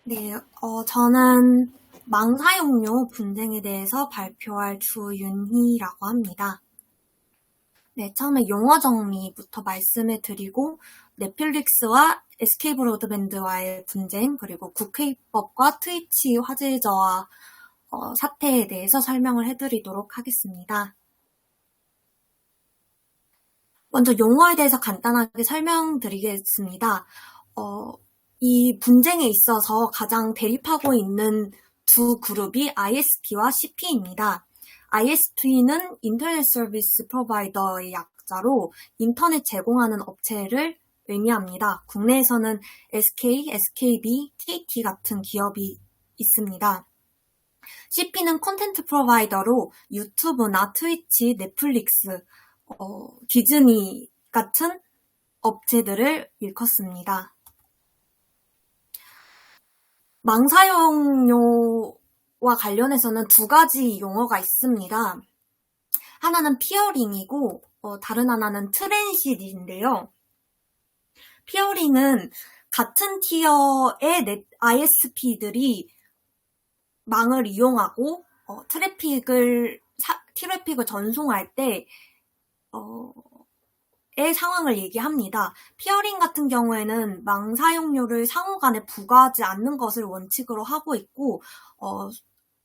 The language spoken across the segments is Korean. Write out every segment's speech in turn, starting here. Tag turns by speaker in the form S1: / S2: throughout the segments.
S1: 네, 저는 망 사용료 분쟁에 대해서 발표할 주윤희라고 합니다. 네, 처음에 용어 정리부터 말씀을 드리고 넷플릭스와 SK 브로드밴드와의 분쟁, 그리고 국회입법과 트위치 화질 저하 사태에 대해서 설명을 해드리도록 하겠습니다. 먼저 용어에 대해서 간단하게 설명드리겠습니다. 이 분쟁에 있어서 가장 대립하고 있는 두 그룹이 ISP와 CP입니다. ISP는 인터넷 서비스 프로바이더의 약자로 인터넷 제공하는 업체를 의미합니다. 국내에서는 SK, SKB, KT 같은 기업이 있습니다. CP는 콘텐트 프로바이더로 유튜브나 트위치, 넷플릭스, 디즈니 같은 업체들을 일컫습니다. 망 사용료와 관련해서는 두 가지 용어가 있습니다. 하나는 피어링이고 다른 하나는 트랜시트인데요. 피어링은 같은 티어의 ISP들이 망을 이용하고 트래픽을 전송할 때 의 상황을 얘기합니다. 피어링 같은 경우에는 망 사용료를 상호 간에 부과하지 않는 것을 원칙으로 하고 있고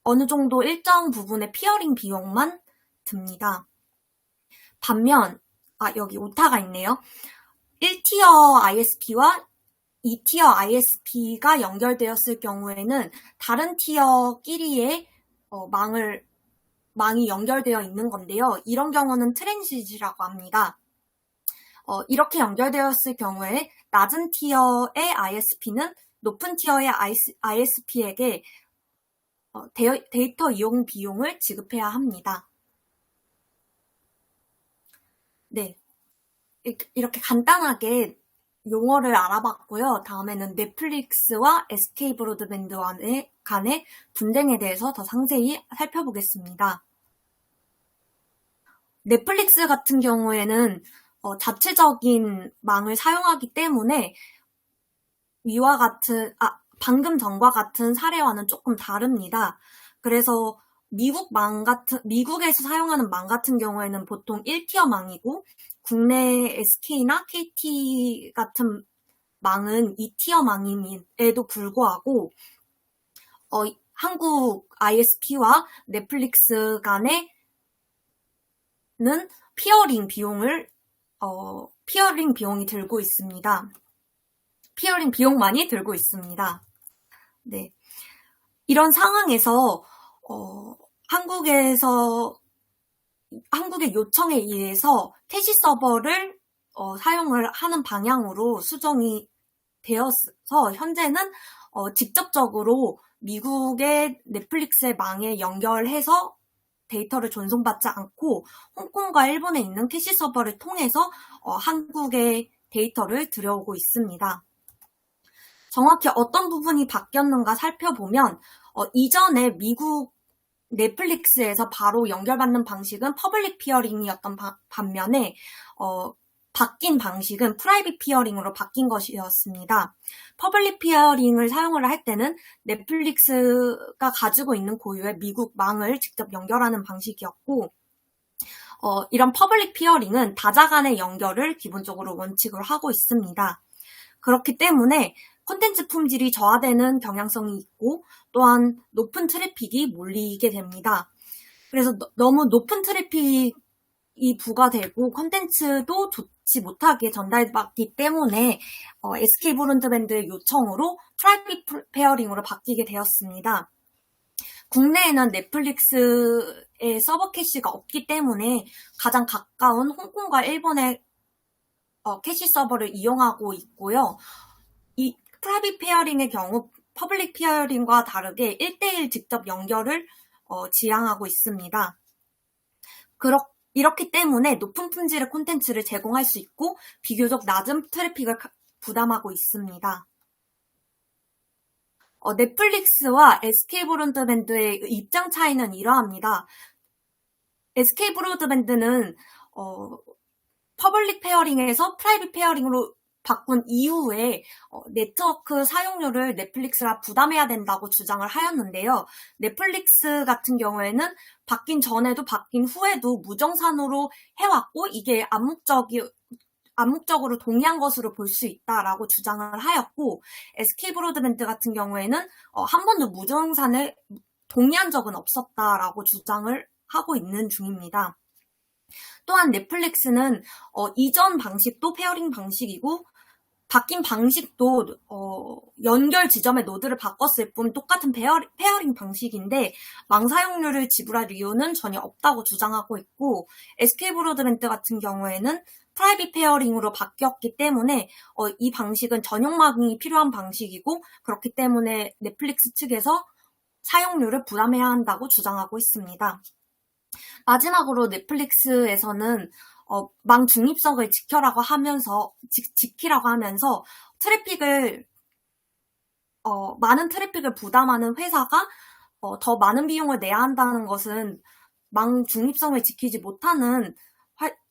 S1: 어느 정도 일정 부분의 피어링 비용만 듭니다. 반면 여기 오타가 있네요. 1티어 ISP와 2티어 ISP가 연결되었을 경우에는 다른 티어끼리의 망이 연결되어 있는 건데요. 이런 경우는 트랜시트라고 합니다. 이렇게 연결되었을 경우에 낮은 티어의 ISP는 높은 티어의 ISP에게 데이터 이용 비용을 지급해야 합니다. 네, 이렇게 간단하게 용어를 알아봤고요. 다음에는 넷플릭스와 SK 브로드밴드 간의 분쟁에 대해서 더 상세히 살펴보겠습니다. 넷플릭스 같은 경우에는 자체적인 망을 사용하기 때문에 방금 전과 같은 사례와는 조금 다릅니다. 그래서 미국에서 사용하는 망 같은 경우에는 보통 1티어 망이고, 국내 SK나 KT 같은 망은 2티어 망임에도 불구하고, 한국 ISP와 넷플릭스 간에는 피어링 비용이 들고 있습니다. 피어링 비용만이 들고 있습니다. 네. 이런 상황에서, 한국의 요청에 의해서 캐시 서버를 사용을 하는 방향으로 수정이 되어서 현재는 직접적으로 미국의 넷플릭스의 망에 연결해서 데이터를 전송받지 않고 홍콩과 일본에 있는 캐시 서버를 통해서 한국의 데이터를 들여오고 있습니다. 정확히 어떤 부분이 바뀌었는가 살펴보면 이전에 미국 넷플릭스에서 바로 연결받는 방식은 퍼블릭 피어링이었던 반면에 바뀐 방식은 프라이빗 피어링으로 바뀐 것이었습니다. 퍼블릭 피어링을 사용을 할 때는 넷플릭스가 가지고 있는 고유의 미국 망을 직접 연결하는 방식이었고 이런 퍼블릭 피어링은 다자 간의 연결을 기본적으로 원칙으로 하고 있습니다. 그렇기 때문에 콘텐츠 품질이 저하되는 경향성이 있고 또한 높은 트래픽이 몰리게 됩니다. 그래서 너무 높은 트래픽이 부과되고 콘텐츠도 좋지 못하게 전달받기 때문에 SK 브로드밴드의 요청으로 프라이빗 페어링으로 바뀌게 되었습니다. 국내에는 넷플릭스의 서버 캐시가 없기 때문에 가장 가까운 홍콩과 일본의 캐시 서버를 이용하고 있고요. 이 프라이빗 페어링의 경우 퍼블릭 페어링과 다르게 1대1 직접 연결을 지향하고 있습니다. 이렇기 때문에 높은 품질의 콘텐츠를 제공할 수 있고 비교적 낮은 트래픽을 부담하고 있습니다. 넷플릭스와 SK 브로드밴드의 입장 차이는 이러합니다. SK 브로드밴드는 퍼블릭 페어링에서 프라이빗 페어링으로 바꾼 이후에 네트워크 사용료를 넷플릭스가 부담해야 된다고 주장을 하였는데요. 넷플릭스 같은 경우에는 바뀐 전에도 바뀐 후에도 무정산으로 해왔고 이게 암묵적으로 동의한 것으로 볼 수 있다라고 주장을 하였고, SK브로드밴드 같은 경우에는 한 번도 무정산을 동의한 적은 없었다라고 주장을 하고 있는 중입니다. 또한 넷플릭스는 이전 방식도 페어링 방식이고 바뀐 방식도 연결 지점의 노드를 바꿨을 뿐 똑같은 페어링 방식인데 망 사용료를 지불할 이유는 전혀 없다고 주장하고 있고, SK브로드밴드 같은 경우에는 프라이빗 페어링으로 바뀌었기 때문에 이 방식은 전용망이 필요한 방식이고 그렇기 때문에 넷플릭스 측에서 사용료를 부담해야 한다고 주장하고 있습니다. 마지막으로 넷플릭스에서는 망 중립성을 지키라고 하면서 많은 트래픽을 부담하는 회사가 더 많은 비용을 내야 한다는 것은 망 중립성을 지키지 못하는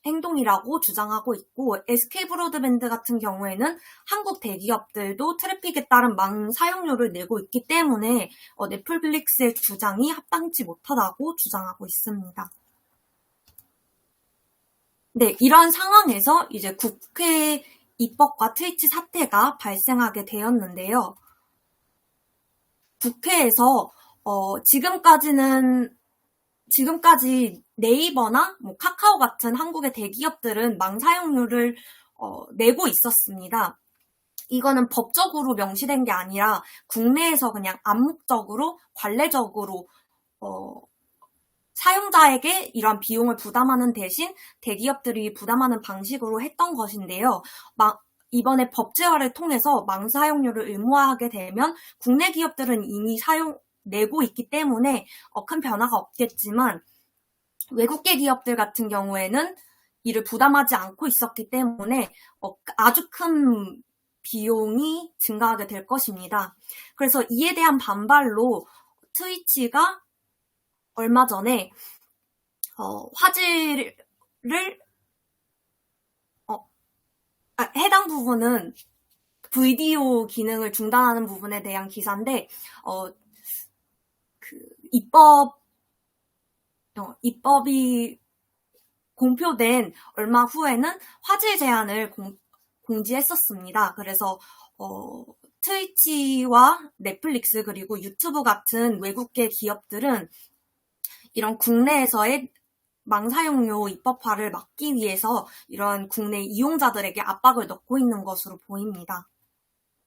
S1: 행동이라고 주장하고 있고, SK브로드밴드 같은 경우에는 한국 대기업들도 트래픽에 따른 망 사용료를 내고 있기 때문에 넷플릭스의 주장이 합당치 못하다고 주장하고 있습니다. 네, 이런 상황에서 이제 국회 입법과 트위치 사태가 발생하게 되었는데요. 국회에서 지금까지 네이버나 카카오 같은 한국의 대기업들은 망 사용료를 내고 있었습니다. 이거는 법적으로 명시된 게 아니라 국내에서 그냥 암묵적으로 관례적으로 사용자에게 이런 비용을 부담하는 대신 대기업들이 부담하는 방식으로 했던 것인데요. 이번에 법제화를 통해서 망 사용료를 의무화하게 되면 국내 기업들은 이미 내고 있기 때문에 큰 변화가 없겠지만 외국계 기업들 같은 경우에는 이를 부담하지 않고 있었기 때문에 아주 큰 비용이 증가하게 될 것입니다. 그래서 이에 대한 반발로 트위치가 얼마 전에 화질을 해당 부분은 비디오 기능을 중단하는 부분에 대한 기사인데 입법이 공표된 얼마 후에는 화질 제한을 공지했었습니다. 그래서 트위치와 넷플릭스 그리고 유튜브 같은 외국계 기업들은 이런 국내에서의 망사용료 입법화를 막기 위해서 이런 국내 이용자들에게 압박을 넣고 있는 것으로 보입니다.